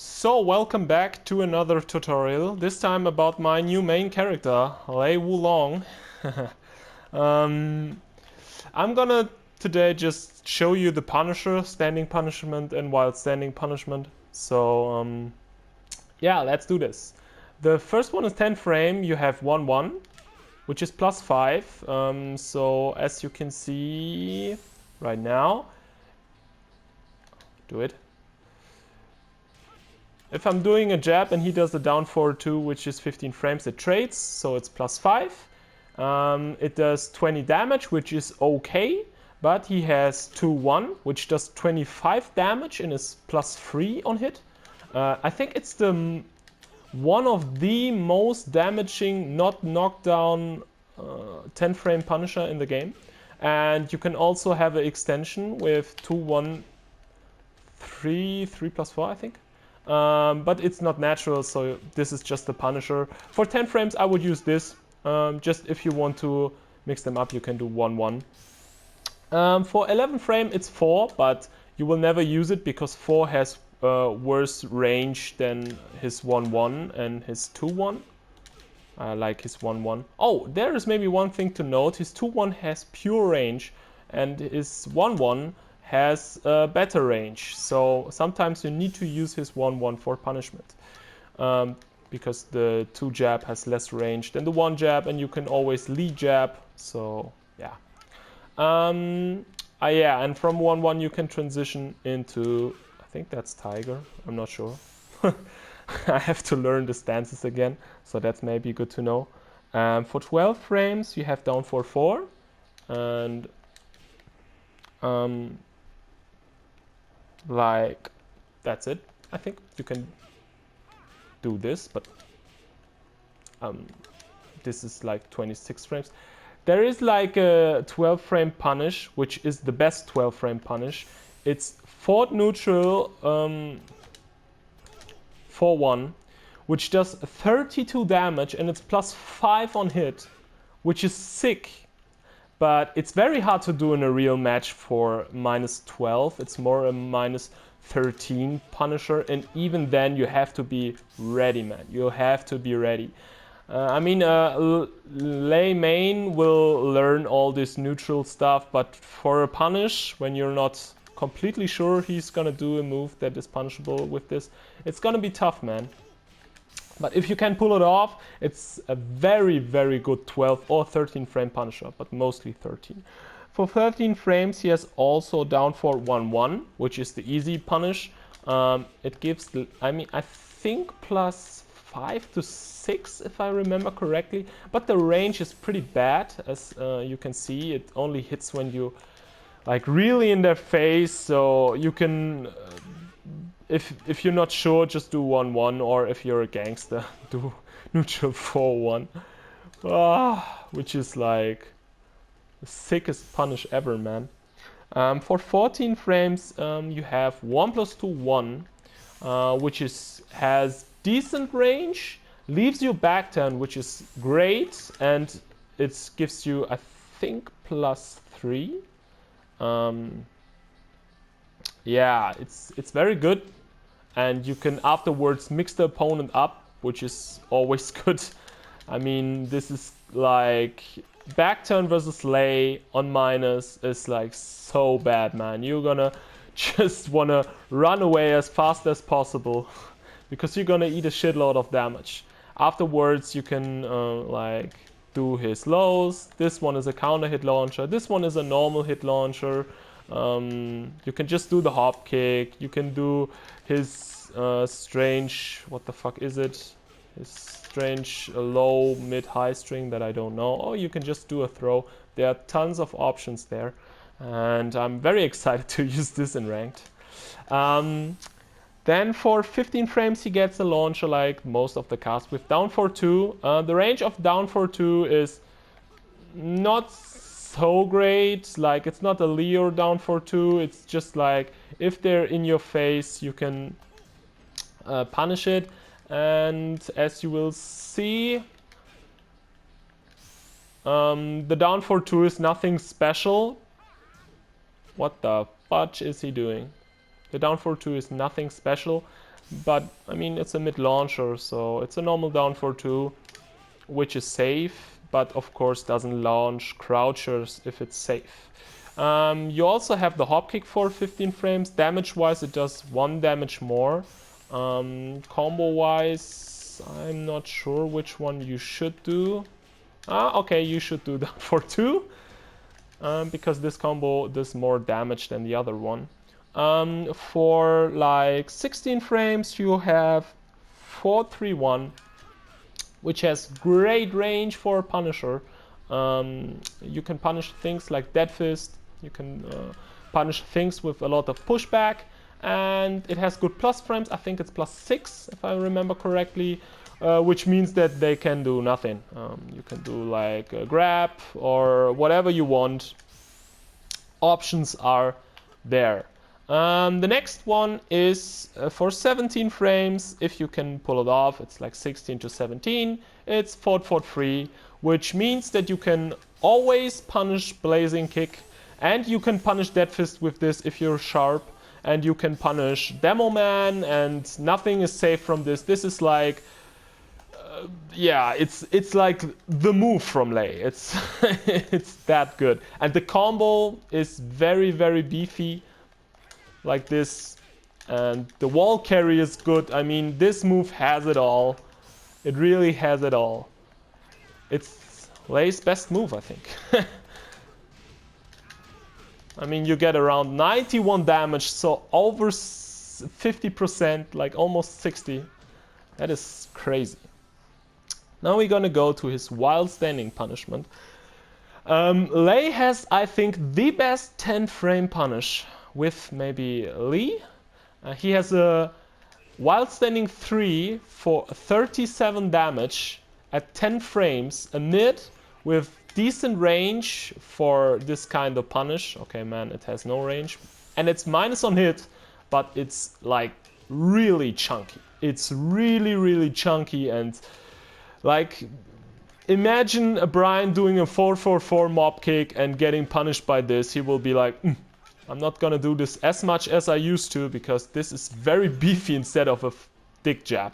So, welcome back to another tutorial, this time about my new main character, Lei Wulong. um, I'm gonna today just show you the Punisher, standing punishment and wild standing punishment. So, yeah, let's do this. The first one is 10 frame, you have 1-1, which is plus 5. So, as you can see right now, do it. If I'm doing a jab and he does the down forward 2, which is 15 frames, it trades, so it's plus 5. It does 20 damage, which is okay, but he has 2-1, which does 25 damage and is plus 3 on hit. I think it's the one of the most damaging, not knockdown 10 frame Punisher in the game. And you can also have an extension with 2-1, 3 plus 4, I think. But it's not natural, so this is just the Punisher. For 10 frames, I would use this. Just if you want to mix them up, you can do 1-1. For 11 frame, it's 4, but you will never use it because 4 has worse range than his 1-1 and his 2-1. I like his 1-1. Oh, there is maybe one thing to note. His 2-1 has pure range, and his 1-1 has a better range. So sometimes you need to use his 1-1 for punishment. Because the 2 jab has less range than the 1 jab, and you can always lead jab. So yeah. Yeah, and from 1-1 you can transition into, I think that's Tiger, I'm not sure. I have to learn the stances again, so that's maybe good to know. For 12 frames you have down for 4, and like that's it. I think you can do this, but this is like 26 frames. There is like a 12 frame punish, which is the best 12 frame punish. It's fort neutral 4-1, which does 32 damage and it's plus 5 on hit, which is sick. But it's very hard to do in a real match for minus 12. It's more a minus 13 Punisher, and even then you have to be ready, man. You have to be ready. Lei main will learn all this neutral stuff, but for a punish, when you're not completely sure he's gonna do a move that is punishable with this, it's gonna be tough, man. But if you can pull it off, it's a very, very good 12 or 13 frame Punisher, but mostly 13. For 13 frames, he has also down for 1-1, which is the easy punish. It gives, I think plus 5 to 6, if I remember correctly. But the range is pretty bad, as you can see. It only hits when you, like, really in their face, so you can... If you're not sure, just do 1-1, or if you're a gangster, do neutral 4-1. Which is like the sickest punish ever, man. For 14 frames, you have 1+2-1, which has decent range, leaves you back turn, which is great, and it gives you, I think, +3. Yeah, it's very good. And you can afterwards mix the opponent up, which is always good. I mean, this is like back turn versus Lei on minus is like so bad, man. You're gonna just wanna run away as fast as possible because you're gonna eat a shitload of damage. Afterwards, you can like do his lows. This one is a counter hit launcher. This one is a normal hit launcher. You can just do the hop kick. You can do his strange, what the fuck is it? His strange low, mid, high string that I don't know. Or you can just do a throw. There are tons of options there. And I'm very excited to use this in ranked. Then for 15 frames he gets a launcher like most of the cast with down for 2. The range of down for 2 is not so great, like it's not a Leo down for 2, it's just like if they're in your face you can punish it, and as you will see, the down for 2 is nothing special. What the fudge is he doing? The down for 2 is nothing special. but I mean it's a mid launcher, so it's a normal down for 2, which is safe, but of course doesn't launch crouchers if it's safe. You also have the hop kick for 15 frames. Damage wise it does 1 damage more. Combo wise I'm not sure which one you should do. Okay, you should do that for 2, because this combo does more damage than the other one. For like 16 frames you have 431, which has great range for Punisher. You can punish things like Dead Fist, you can punish things with a lot of pushback, and it has good plus frames. I think it's +6 if I remember correctly, which means that they can do nothing. You can do like a grab or whatever you want. Options are there. The next one is for 17 frames. If you can pull it off, it's like 16 to 17. It's 4-4-3, which means that you can always punish Blazing Kick, and you can punish Dead Fist with this if you're sharp, and you can punish Demo Man, and nothing is safe from this. This is like, yeah, it's like the move from Lei. It's it's that good, and the combo is very, very beefy, like this, and the wall carry is good. I mean, this move has it all. It really has it all. It's Lei's best move, I think. I mean, you get around 91 damage, so over 50%, like almost 60. That is crazy. Now we're gonna go to his wild standing punishment. Lei has, I think, the best 10 frame punish with maybe Lee. He has a wild standing 3 for 37 damage at 10 frames, a mid with decent range for this kind of punish. Okay, man, it has no range, and it's minus on hit, but it's like really chunky. It's really, really chunky, and like, imagine a Brian doing a 4-4-4 mob kick and getting punished by this. He will be like, I'm not gonna do this as much as I used to, because this is very beefy instead of a dick jab.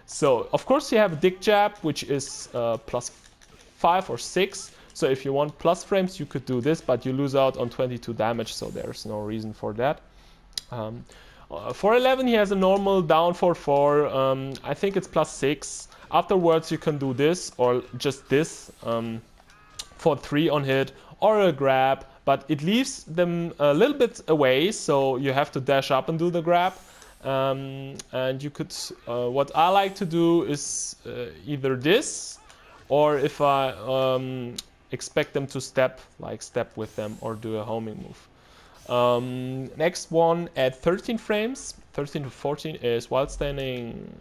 So, of course you have a dick jab, which is +5 or 6. So if you want plus frames, you could do this, but you lose out on 22 damage, so there's no reason for that. For 11, he has a normal down for 4. I think it's +6. Afterwards, you can do this, or just this, for 3 on hit, or a grab, but it leaves them a little bit away, so you have to dash up and do the grab. And you could, what I like to do is either this, or if I expect them to step with them, or do a homing move. Next one at 13 frames, 13 to 14 is wild standing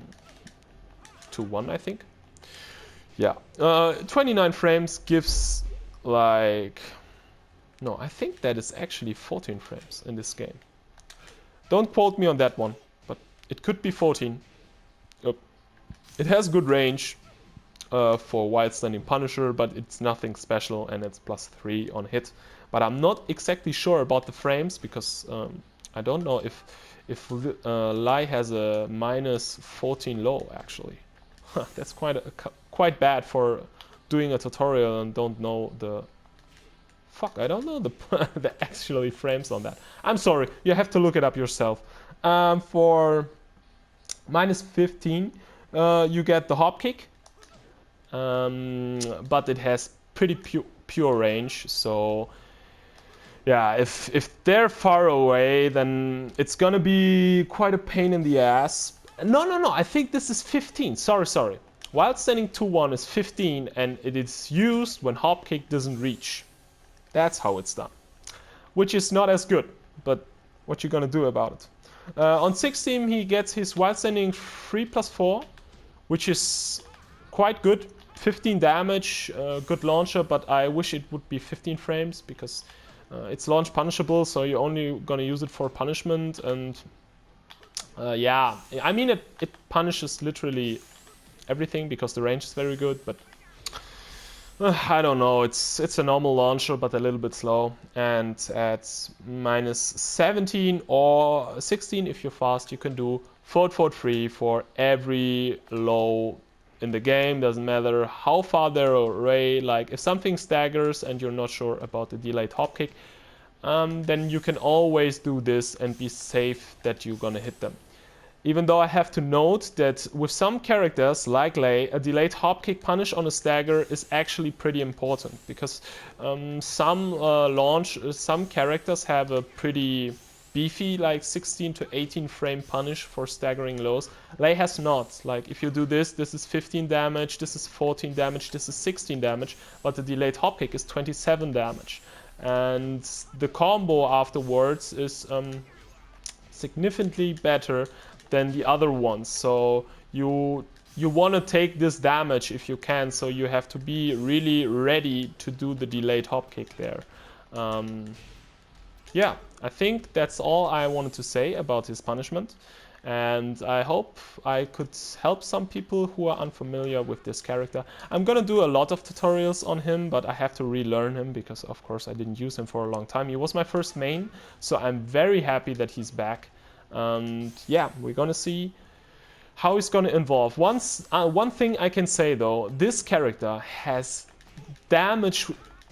2-1, I think. Yeah, 29 frames gives like, no, I think that is actually 14 frames in this game. Don't quote me on that one, but it could be 14. It has good range for wild standing Punisher, but it's nothing special, and it's +3 on hit. But I'm not exactly sure about the frames, because I don't know if Lei has a -14 low actually. That's quite bad for doing a tutorial and don't know the... Fuck, I don't know the actually frames on that. I'm sorry, you have to look it up yourself. For -15, you get the hop kick, but it has pretty pure range. So yeah, if they're far away, then it's gonna be quite a pain in the ass. No, I think this is 15. Sorry. Wild standing 2-1 is 15, and it is used when hop kick doesn't reach. That's how it's done, which is not as good, but what you gonna do about it? On 16, he gets his wild standing 3+4, which is quite good. 15 damage, good launcher, but I wish it would be 15 frames, because it's launch punishable, so you're only gonna use it for punishment. And yeah, I mean, it punishes literally everything, because the range is very good, but I don't know, it's a normal launcher but a little bit slow, and at minus 17 or 16 if you're fast you can do forward forward 3 for every low in the game. Doesn't matter how far they're away. Like if something staggers and you're not sure about the delayed hop kick, then you can always do this and be safe that you're gonna hit them. Even though I have to note that with some characters, like Lei, a delayed hop kick punish on a stagger is actually pretty important, because some characters have a pretty beefy, like 16 to 18 frame punish for staggering lows. Lei has not. Like if you do this, this is 15 damage, this is 14 damage, this is 16 damage, but the delayed hop kick is 27 damage. And the combo afterwards is significantly better than the other ones. So you want to take this damage if you can, so you have to be really ready to do the delayed hop kick there. Yeah, I think that's all I wanted to say about his punishment, and I hope I could help some people who are unfamiliar with this character. I'm gonna do a lot of tutorials on him, but I have to relearn him because of course I didn't use him for a long time. He was my first main, so I'm very happy that he's back. And yeah, we're gonna see how he's gonna evolve. One thing I can say though, this character has damage,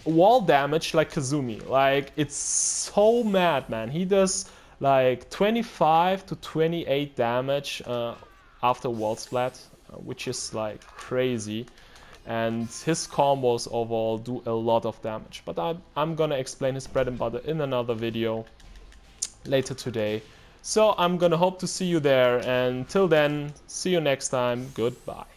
wall damage like Kazumi. Like it's so mad, man. He does like 25 to 28 damage after wall splat, which is like crazy. And his combos overall do a lot of damage. But I'm gonna explain his bread and butter in another video later today. So I'm gonna hope to see you there, and till then, see you next time, goodbye.